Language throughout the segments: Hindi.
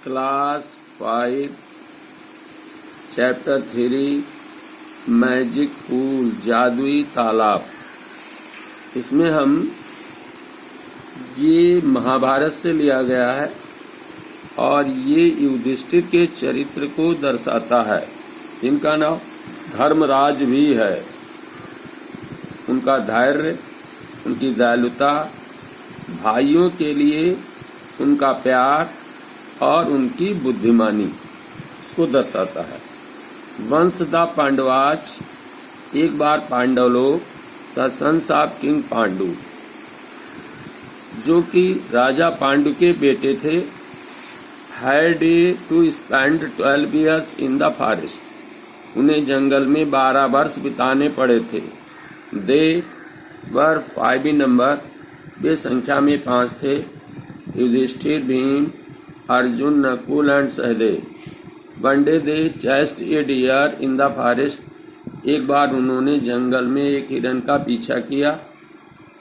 क्लास 5 चैप्टर 3 मैजिक पूल जादुई तालाब। इसमें हम ये महाभारत से लिया गया है और ये युधिष्ठिर के चरित्र को दर्शाता है। इनका नाम धर्मराज भी है। उनका धैर्य, उनकी दयालुता, भाइयों के लिए उनका प्यार और उनकी बुद्धिमानी इसको दर्शाता है। वंश द पांडवाज, एक बार पांडव लोग, the sons of king Pandu, जो कि राजा पांडु के बेटे थे, had to spend 12 years in the forest. उन्हें जंगल में 12 वर्ष बिताने पड़े थे। दे वर 5 in नंबर, वे संख्या में 5 थे। Yudhishthir, Bhim, Arjun, Nakul and Sahadev. One day they chased a deer in the forest. एक बार उन्होंने जंगल में एक हिरन का पीछा किया।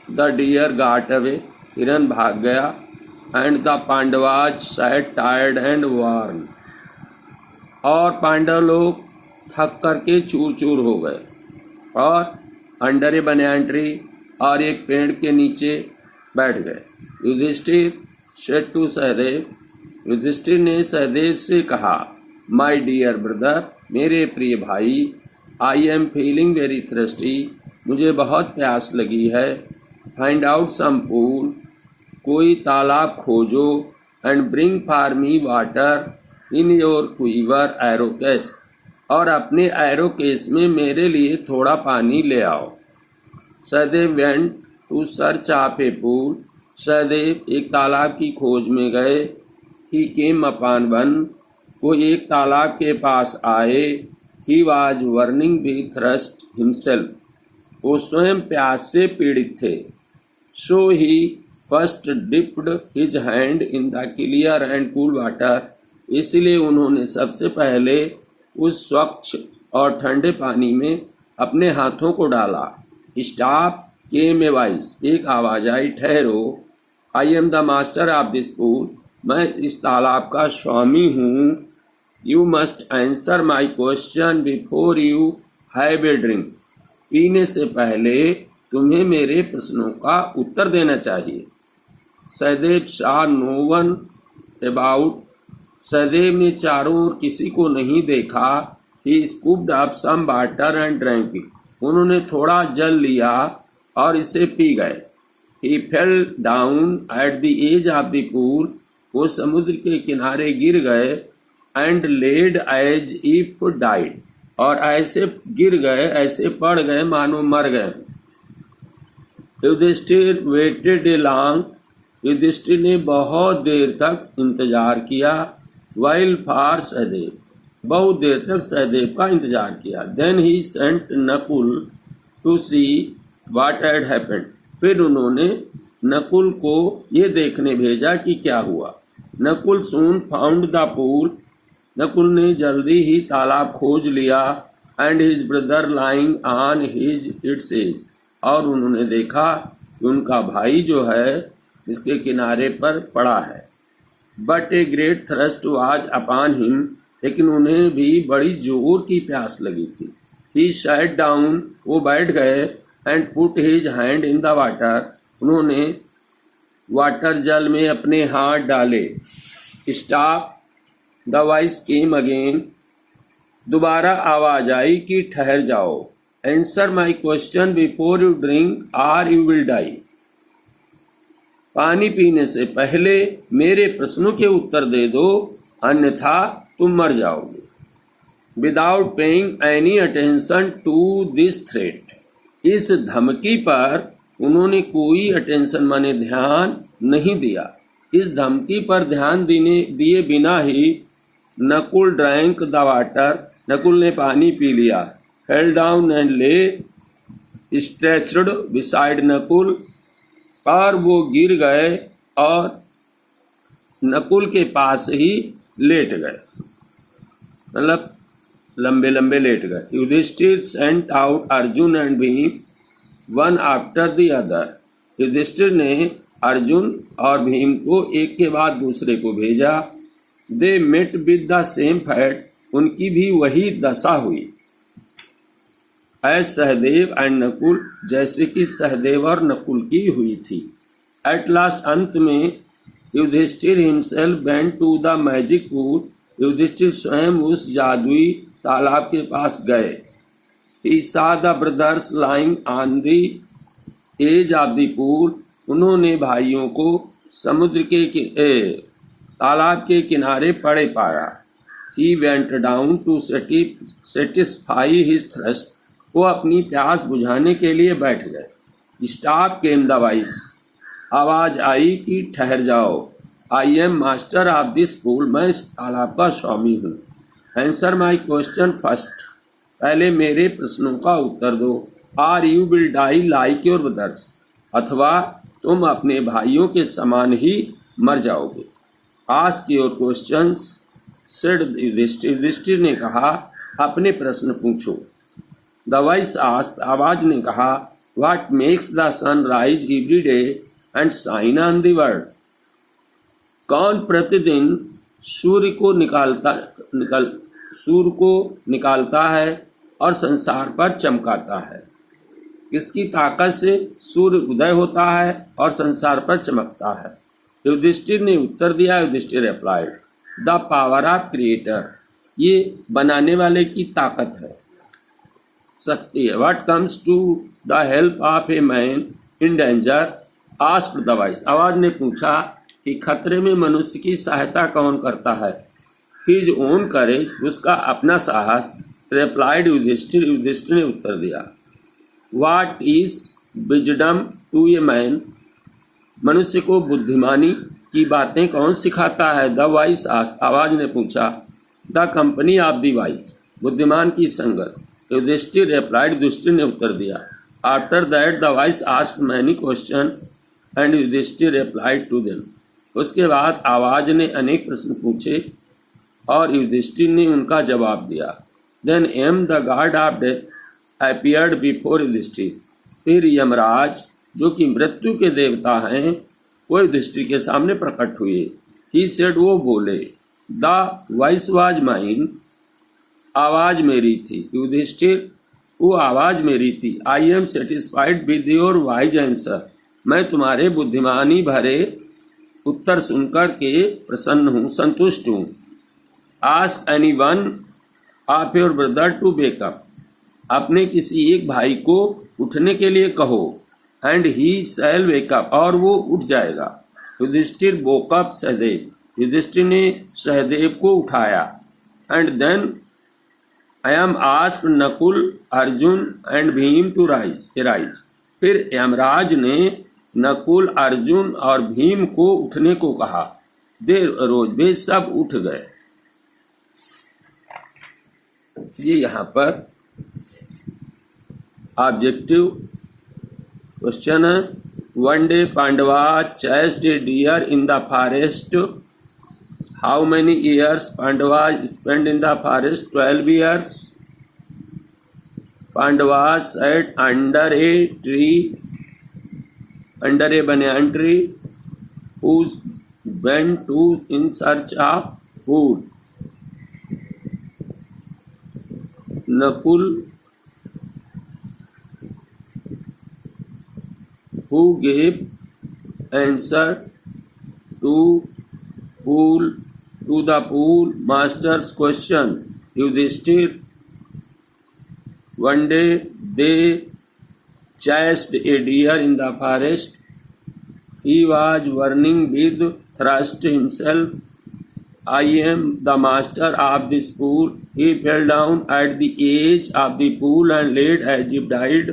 द डियर गॉट अवे, हिरन भाग गया। And the Pandavas sat tired and worn, और पांडव लोग थक करके चूर चूर हो गए और अंडर ए बनयान ट्री, और एक पेड़ के नीचे बैठ गए। युधिष्ठिर सेड टू सहदेव, युधिष्ठिर ने सहदेव से कहा, माय डियर ब्रदर, मेरे प्रिय भाई, I am feeling very thirsty, मुझे बहुत प्यास लगी है। फाइंड आउट सम पूल, कोई तालाब खोजो। And bring for me water in your quiver arrow case, और अपने एरो केस में मेरे लिए थोड़ा पानी ले आओ। Sahadev went to search of a pool, Sahadev एक तालाब की खोज में गए। ही केम अपॉन वन, वो एक तालाब के पास आए। He was burning with thirst himself, वो स्वयं प्यास से पीड़ित थे। So he first dipped his hand in the clear and cool water, इसलिए उन्होंने सबसे पहले उस स्वच्छ और ठंडे पानी में अपने हाथों को डाला। स्टॉप केम ए वॉइस, एक आवाज आई, ठहरो। I am the master of this pool, मैं इस तालाब का स्वामी हूँ। You must answer my question before you have a drink, पीने से पहले तुम्हें मेरे प्रश्नों का उत्तर देना चाहिए। Sahdev saw no one about, Sahdev ने चारों ओर किसी को नहीं देखा। He scooped up some water and drank it, उन्होंने थोड़ा जल लिया और इसे पी गए। He fell down at the edge of the pool, वो समुद्र के किनारे गिर गए। And laid as if died, और ऐसे गिर गए, ऐसे पड़ गए मानो मर गए। Yudhishthir waited a long, Yudhishthir ने बहुत देर तक इंतजार किया। वाइल फॉर सहदेव, बहुत देर तक सहदेव का इंतजार किया। Then he sent Nakul to see what had happened, फिर उन्होंने नकुल को ये देखने भेजा कि क्या हुआ। Nakul soon found the pool, Nakul ने जल्दी ही तालाब खोज लिया। And his brother lying on his its edge, और उन्होंने देखा कि उनका भाई जो है इसके किनारे पर पड़ा है। But a great thrust was upon him, लेकिन उन्हें भी बड़ी जोर की प्यास लगी थी। ही सैट डाउन, वो बैठ गए। And put his hand in the water, उन्होंने वाटर जल में अपने हाथ डाले। Stop, the voice came again, दोबारा आवाज आई कि ठहर जाओ। Answer my question before you drink और यू विल डाई, पानी पीने से पहले मेरे प्रश्नों के उत्तर दे दो, अन्यथा तुम मर जाओगे। Without paying any attention to this threat, इस धमकी पर उन्होंने कोई अटेंशन माने ध्यान नहीं दिया। इस धमकी पर ध्यान दिए बिना ही Nakul drank the water, Nakul ने पानी पी लिया। Fell down and lay stretched beside Nakul, और वो गिर गए और नकुल के पास ही लेट गए, मतलब लंबे लंबे लेट गए। Yudhishthir sent out Arjun and Bhim one after the other, Yudhishthir ने अर्जुन और भीम को एक के बाद दूसरे को भेजा। They met with the same fate, उनकी भी वही दशा हुई। एज सहदेव एंड नकुल, जैसे कि सहदेव और नकुल की हुई थी। एट लास्ट, अंत में, Yudhishthir himself went to the magic pool, Yudhishthir स्वयं उस जादुई तालाब के पास गए। He saw the brothers lying on the edge of the pool, उन्होंने भाइयों को समुद्र के तालाब के किनारे पड़े पाया। He went down to satisfy his thirst, वो अपनी प्यास बुझाने के लिए बैठ गए। Stop came the voice, आवाज आई कि ठहर जाओ। I am master of this pool, मैं इस तालाब का स्वामी हूँ। Answer my question first, पहले मेरे प्रश्नों का उत्तर दो। Or you will die like your brothers, अथवा तुम अपने भाइयों के समान ही मर जाओगे। Ask your questions, said Yudhishthir, Yudhishthir ने कहा अपने प्रश्न पूछो। द वॉइस आस्क्ड, आवाज ने कहा what makes the sun rise every day and shine on the world, कौन प्रतिदिन सूर्य को निकालता है और संसार पर चमकाता है। किसकी ताकत से सूर्य उदय होता है और संसार पर चमकता है? युधिष्ठिर ने उत्तर दिया। Yudhishthir replied, the power of creator, ये बनाने वाले की ताकत है, शक्ति है। What comes to the help of a man in danger, asked the voice, आवाज ने पूछा कि खतरे में मनुष्य की सहायता कौन करता है? हिज ओन करेज, उसका अपना साहस। रिप्लाइड युधिष्ठिर, युधिष्ठिर ने उत्तर दिया। What is wisdom to a man, मनुष्य को बुद्धिमानी की बातें कौन सिखाता है? द वाइस आस्क्ड, आवाज ने पूछा। The company of the wise, बुद्धिमान की संगत। युधिष्ठिर रिप्लाइड, युधिष्ठिर ने उत्तर दिया। After that the voice asked many question and Yudhishthir replied to them, उसके बाद आवाज ने अनेक प्रश्न पूछे और युधिष्ठिर ने उनका जवाब दिया। Then Yam the god of death appeared before Yudhishthir, फिर यमराज जो कि मृत्यु के देवता हैं वो युधिष्ठिर के सामने प्रकट हुए। He said, वो बोले, The voice was mine, आवाज मेरी थी। युधिष्ठिर, वो आवाज मेरी थी। I am satisfied with your wise answer, मैं तुम्हारे बुद्धिमानी भरे उत्तर सुनकर के प्रसन्न हूँ, संतुष्ट हूँ। Ask anyone of your brother to wake up, अपने किसी एक भाई को उठने के लिए कहो। एंड ही शैल वेकअप, और वो उठ जाएगा। युधिष्ठिर वोकअप सहदेव, युधिष्ठिर ने सहदेव को उठाया। And then I am asked Nakul, Arjun and Bhim to rise, फिर यमराज ने नकुल, अर्जुन और भीम को उठने को कहा। दे रोज, वे सब उठ गए। ये यहाँ पर ऑब्जेक्टिव क्वेश्चन है। One day Pandava chased a deer in the forest, how many years Pandava spend in the forest? 12 years. Pandava sat under a tree, under a banyan tree, who went to in search of food. Nakul, who gave answer to the pool master's question? Yudhishthir. One day they chased a deer in the forest. He was burning with thirst himself. I am the master of this pool. He fell down at the edge of the pool and laid as if died.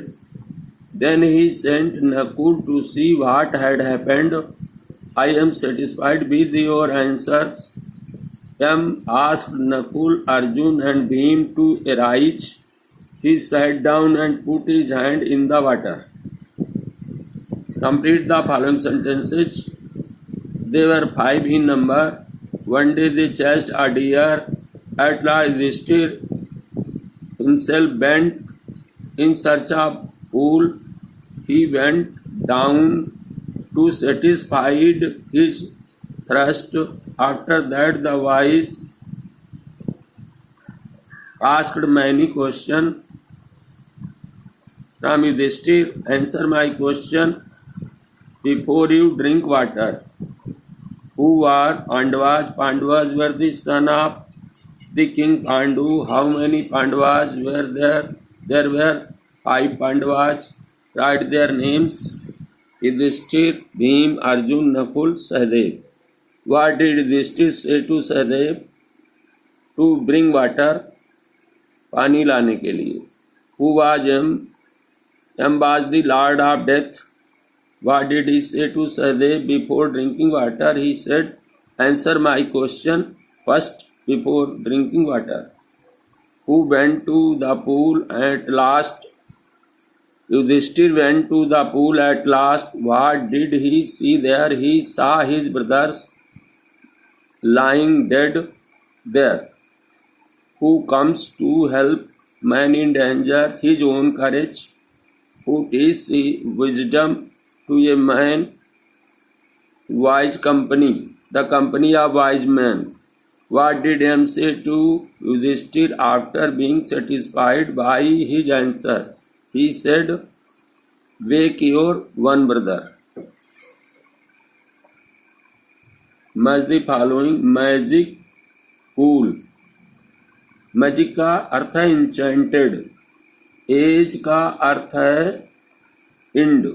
Then he sent Nakul to see what had happened. I am satisfied with your answers. Yam asked Nakul, Arjun and Bhim to arise. He sat down and put his hand in the water. Complete the following sentences. They were 5 in number. One day they chased a deer. At last Yudhishthir himself went in search of pool. He went down to satisfy his thirst. After that, the wise asked many questions from Yudhishthir. Answer my question before you drink water. Who are Pandavas? Pandavas were the son of the king Pandu. How many Pandavas were there? There were 5 Pandavas. Write their names: Yudhishthir, Bhim, Arjun, Nakul, Sahadev. What did Yudhishthir say to Sahadev to bring water? पानी लाने के लिए. Who was Yam? Yam was the lord of death. What did he say to Sahadev before drinking water? He said, answer my question first before drinking water. Who went to the pool at last? Yudhishthir went to the pool at last. What did he see there? He saw his brothers lying dead there. Who comes to help man in danger? His own courage. Who teaches wisdom to a man? Wise company, the company of wise men. What did Yam say to Yudhishthir after being satisfied by his answer? He said, wake your one brother. Match the following. Magic pool. Magic का अर्थ है इंचेंटेड. एज का अर्थ है इंड.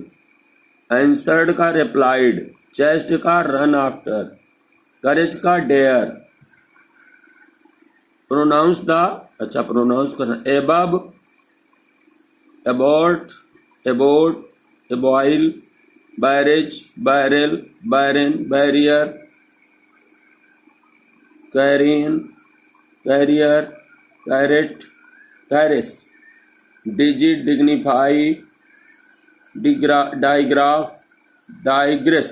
आंसर्ड का रिप्लाइड. चेस्ट का रन आफ्टर. करेज का डेयर. प्रोनाउंस द प्रोनाउंस करना. Above, abbot, abbot, aboil, barrage, barrel, barren, barrier, carrion, carrier, carat, caress. Digit, dignify, digraph, digress.